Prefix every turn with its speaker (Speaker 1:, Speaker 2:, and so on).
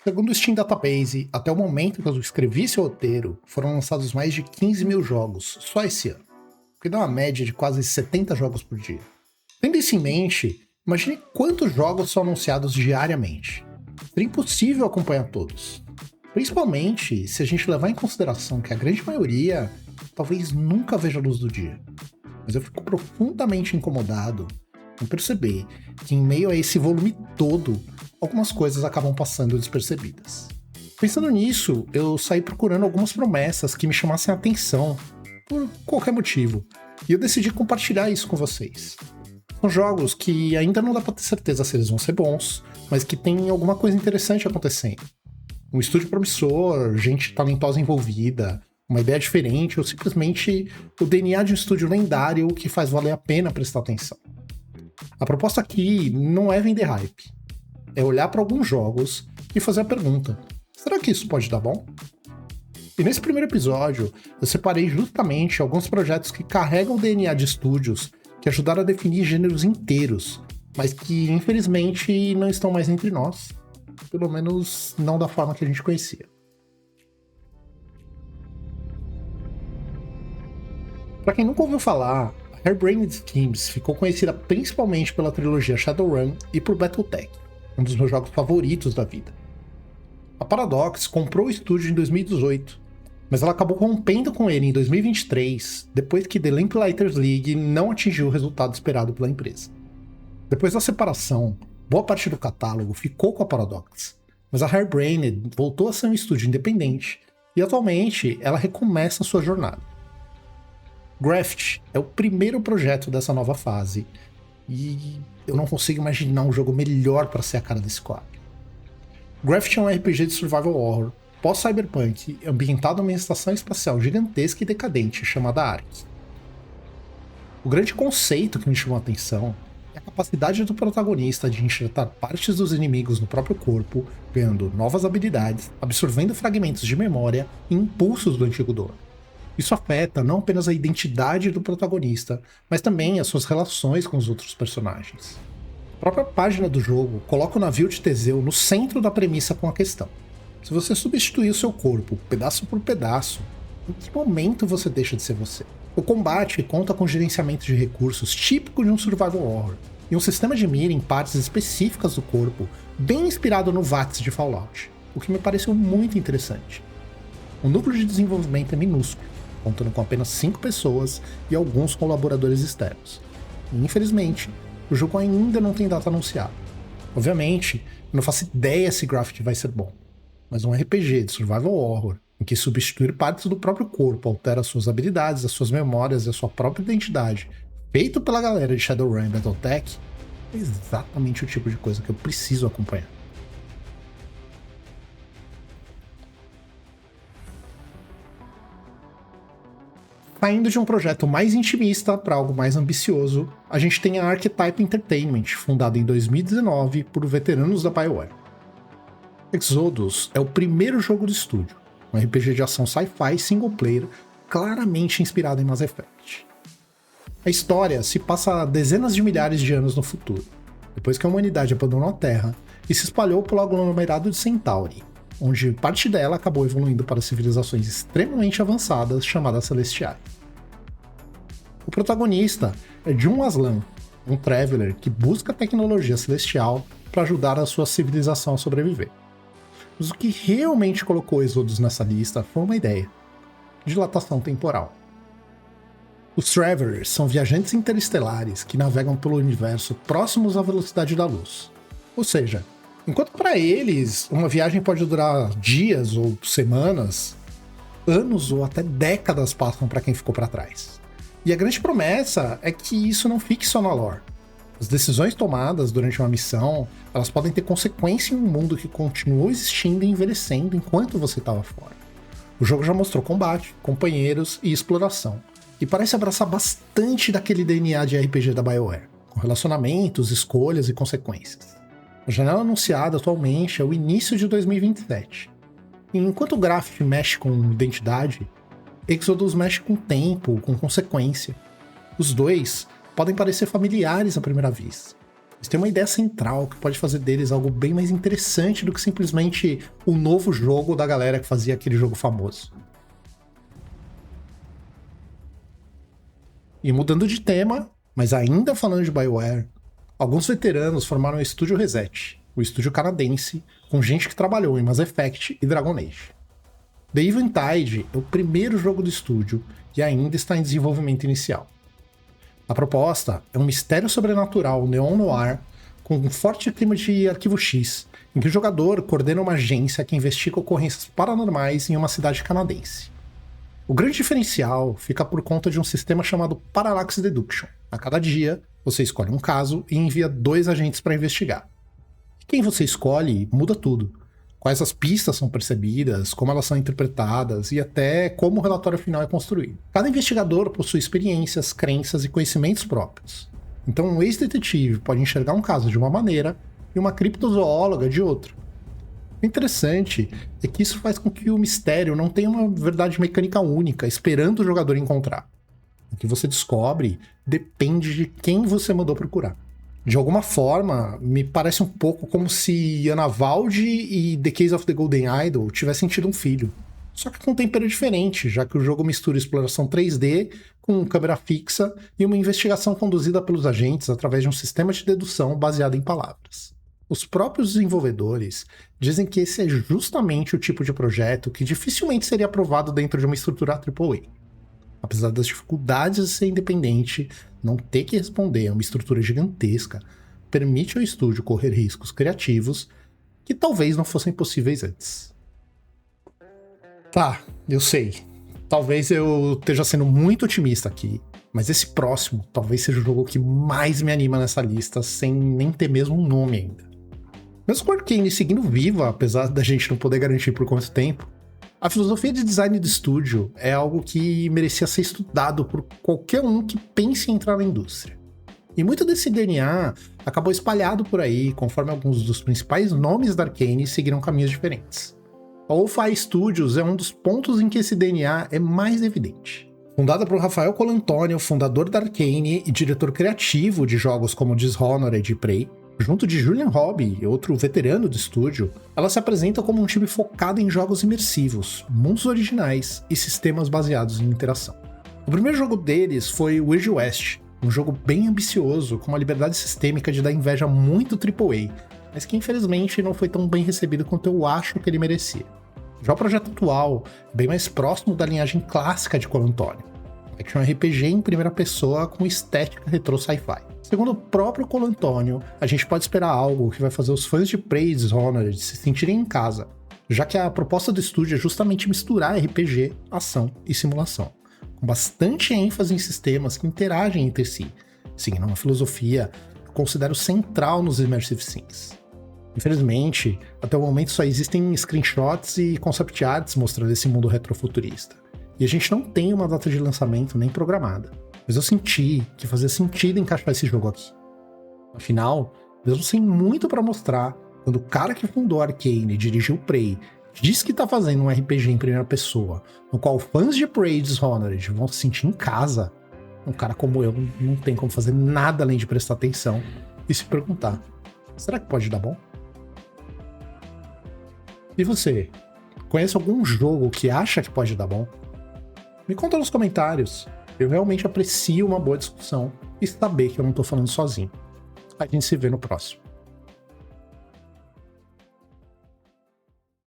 Speaker 1: Segundo o Steam Database, até o momento que eu escrevi esse roteiro, foram lançados mais de 15 mil jogos só esse ano, o que dá uma média de quase 70 jogos por dia. Tendo isso em mente, imagine quantos jogos são anunciados diariamente. Seria impossível acompanhar todos, principalmente se a gente levar em consideração que a grande maioria talvez nunca veja a luz do dia. Mas eu fico profundamente incomodado em perceber que, em meio a esse volume todo, algumas coisas acabam passando despercebidas. Pensando nisso, eu saí procurando algumas promessas que me chamassem a atenção, por qualquer motivo, e eu decidi compartilhar isso com vocês. São jogos que ainda não dá pra ter certeza se eles vão ser bons, mas que tem alguma coisa interessante acontecendo. Um estúdio promissor, gente talentosa envolvida, uma ideia diferente, ou simplesmente o DNA de um estúdio lendário que faz valer a pena prestar atenção. A proposta aqui não é vender hype, é olhar para alguns jogos e fazer a pergunta: será que isso pode dar bom? E nesse primeiro episódio, eu separei justamente alguns projetos que carregam o DNA de estúdios que ajudaram a definir gêneros inteiros, mas que infelizmente não estão mais entre nós, pelo menos não da forma que a gente conhecia. Para quem nunca ouviu falar, a Harebrained Schemes ficou conhecida principalmente pela trilogia Shadowrun e por Battletech, um dos meus jogos favoritos da vida. A Paradox comprou o estúdio em 2018, mas ela acabou rompendo com ele em 2023, depois que The Lamplighters League não atingiu o resultado esperado pela empresa. Depois da separação, boa parte do catálogo ficou com a Paradox, mas a Harebrained voltou a ser um estúdio independente e atualmente ela recomeça a sua jornada. Graft é o primeiro projeto dessa nova fase, e eu não consigo imaginar um jogo melhor para ser a cara desse quadro. Graft é um RPG de survival horror, pós-cyberpunk, ambientado numa estação espacial gigantesca e decadente chamada Ark. O grande conceito que me chamou a atenção é a capacidade do protagonista de enxertar partes dos inimigos no próprio corpo, ganhando novas habilidades, absorvendo fragmentos de memória e impulsos do antigo dono. Isso afeta não apenas a identidade do protagonista, mas também as suas relações com os outros personagens. A própria página do jogo coloca o navio de Teseu no centro da premissa com a questão: se você substituir o seu corpo pedaço por pedaço, em que momento você deixa de ser você? O combate conta com gerenciamento de recursos típico de um survival horror, e um sistema de mira em partes específicas do corpo, bem inspirado no VATS de Fallout, o que me pareceu muito interessante. O núcleo de desenvolvimento é minúsculo, contando com apenas 5 pessoas e alguns colaboradores externos. E, infelizmente, o jogo ainda não tem data anunciada. Obviamente, eu não faço ideia se Graft vai ser bom, mas um RPG de survival horror, em que substituir partes do próprio corpo altera suas habilidades, as suas memórias e a sua própria identidade, feito pela galera de Shadowrun e Battletech, é exatamente o tipo de coisa que eu preciso acompanhar. Saindo de um projeto mais intimista para algo mais ambicioso, a gente tem a Archetype Entertainment, fundada em 2019 por veteranos da BioWare. Exodus é o primeiro jogo do estúdio, um RPG de ação sci-fi single player claramente inspirado em Mass Effect. A história se passa dezenas de milhares de anos no futuro, depois que a humanidade abandonou a Terra e se espalhou pelo aglomerado de Centauri, onde parte dela acabou evoluindo para civilizações extremamente avançadas chamadas Celestiais. O protagonista é Jun Aslan, um Traveler que busca a tecnologia celestial para ajudar a sua civilização a sobreviver. Mas o que realmente colocou Exodus nessa lista foi uma ideia: dilatação temporal. Os Travelers são viajantes interestelares que navegam pelo universo próximos à velocidade da luz. Ou seja, enquanto para eles uma viagem pode durar dias ou semanas, anos ou até décadas passam para quem ficou para trás. E a grande promessa é que isso não fique só na lore. As decisões tomadas durante uma missão, elas podem ter consequência em um mundo que continuou existindo e envelhecendo enquanto você estava fora. O jogo já mostrou combate, companheiros e exploração, e parece abraçar bastante daquele DNA de RPG da BioWare, com relacionamentos, escolhas e consequências. A janela anunciada atualmente é o início de 2027. E enquanto o Graft mexe com identidade, Exodus mexe com tempo, com consequência. Os dois podem parecer familiares à primeira vista, Eles têm uma ideia central que pode fazer deles algo bem mais interessante do que simplesmente o novo jogo da galera que fazia aquele jogo famoso. E mudando de tema, mas ainda falando de BioWare, alguns veteranos formaram o Estúdio Reset, o estúdio canadense, com gente que trabalhou em Mass Effect e Dragon Age. The Eventide é o primeiro jogo do estúdio e ainda está em desenvolvimento inicial. A proposta é um mistério sobrenatural neo-noir com um forte clima de Arquivo X, em que o jogador coordena uma agência que investiga ocorrências paranormais em uma cidade canadense. O grande diferencial fica por conta de um sistema chamado Parallax Deduction. A cada dia, você escolhe um caso e envia 2 agentes para investigar. E quem você escolhe muda tudo. Quais as pistas são percebidas, como elas são interpretadas e até como o relatório final é construído. Cada investigador possui experiências, crenças e conhecimentos próprios. Então um ex-detetive pode enxergar um caso de uma maneira e uma criptozoóloga de outra. O interessante é que isso faz com que o mistério não tenha uma verdade mecânica única, esperando o jogador encontrar. O que você descobre depende de quem você mandou procurar. De alguma forma, me parece um pouco como se Anna Valde e The Case of the Golden Idol tivessem tido um filho. Só que com um tempero diferente, já que o jogo mistura exploração 3D com câmera fixa e uma investigação conduzida pelos agentes através de um sistema de dedução baseado em palavras. Os próprios desenvolvedores dizem que esse é justamente o tipo de projeto que dificilmente seria aprovado dentro de uma estrutura AAA. Apesar das dificuldades de ser independente, não ter que responder a uma estrutura gigantesca permite ao estúdio correr riscos criativos que talvez não fossem possíveis antes. Tá, eu sei. Talvez eu esteja sendo muito otimista aqui, mas esse próximo talvez seja o jogo que mais me anima nessa lista, sem nem ter mesmo um nome ainda. Mesmo com a Arkane seguindo viva, apesar da gente não poder garantir por quanto tempo, a filosofia de design do estúdio é algo que merecia ser estudado por qualquer um que pense em entrar na indústria. E muito desse DNA acabou espalhado por aí, conforme alguns dos principais nomes da Arkane seguiram caminhos diferentes. A Lo-Fi Studios é um dos pontos em que esse DNA é mais evidente. Fundada por Rafael Colantonio, fundador da Arkane e diretor criativo de jogos como Dishonored e Prey, junto de Julian Hobby, outro veterano do estúdio, ela se apresenta como um time focado em jogos imersivos, mundos originais e sistemas baseados em interação. O primeiro jogo deles foi Weird West, um jogo bem ambicioso, com uma liberdade sistêmica de dar inveja muito AAA, mas que infelizmente não foi tão bem recebido quanto eu acho que ele merecia. Já o projeto atual é bem mais próximo da linhagem clássica de Colantonio, action RPG em primeira pessoa com estética retro sci-fi. Segundo o próprio Colantonio, a gente pode esperar algo que vai fazer os fãs de Prey e Dishonored se sentirem em casa, já que a proposta do estúdio é justamente misturar RPG, ação e simulação, com bastante ênfase em sistemas que interagem entre si, seguindo uma filosofia que eu considero central nos Immersive Sims. Infelizmente, até o momento só existem screenshots e concept arts mostrando esse mundo retrofuturista, e a gente não tem uma data de lançamento nem programada. Mas eu senti que fazia sentido encaixar esse jogo aqui. Afinal, mesmo sem muito pra mostrar, quando o cara que fundou a Arkane e dirigiu Prey diz que tá fazendo um RPG em primeira pessoa, no qual fãs de Prey e Dishonored vão se sentir em casa, um cara como eu não tem como fazer nada além de prestar atenção e se perguntar, será que pode dar bom? E você, conhece algum jogo que acha que pode dar bom? Me conta nos comentários. Eu realmente aprecio uma boa discussão e saber que eu não tô falando sozinho. A gente se vê no próximo.